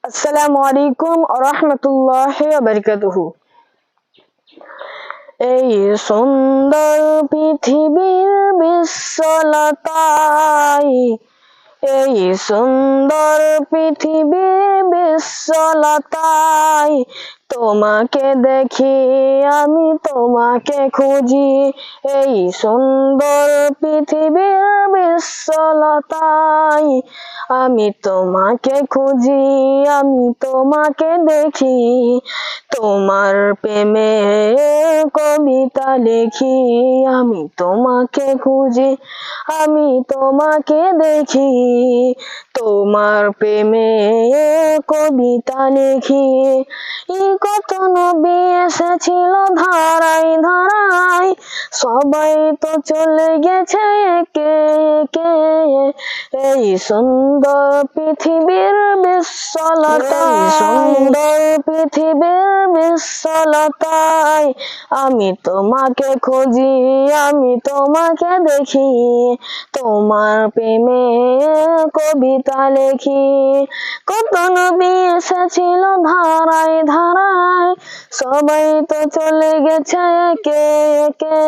আসসালামু আলাইকুম ওয়া রাহমাতুল্লাহি ওয়া বারাকাতুহু। এই সুন্দর পৃথিবীর বিশ্বলতায়, এই সুন্দর পৃথিবীর বিশ্বলতায় তোমাকে দেখি, আমি তোমাকে খুঁজি। এই সুন্দর পৃথিবীর বিশ্বলতায় আমি তোমাকে খুঁজি, আমি তোমাকে দেখি। তোমার প্রেমে কবিতা লিখি, আমি তোমাকে খুঁজি, আমি তোমাকে দেখি। তোমার প্রেমে কবিতা লিখি। কত নবী এসেছিল ধারায় ধারায়, সবাই তো চলে গেছে একে একে। এই সুন্দর পৃথিবীর বিশ্বলতায়, সুন্দর পৃথিবীর বিশ্বলতায় আমি তোমাকে খুঁজি, আমি তোমাকে দেখি। তোমার প্রেমে কবিতা লেখি। কত নবী এসেছিল ধারায় ধারায়, সবাই তো চলে গেছে একে একে।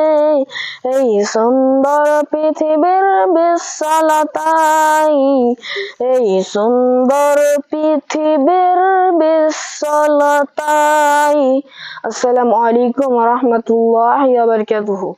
এই সুন্দর পৃথিবীর বিশ্বলতায়, এই সুন্দর পৃথিবীর বিশ্বলতায়। আসসালামু আলাইকুম ওয়া রাহমাতুল্লাহি ওয়া বারাকাতুহু।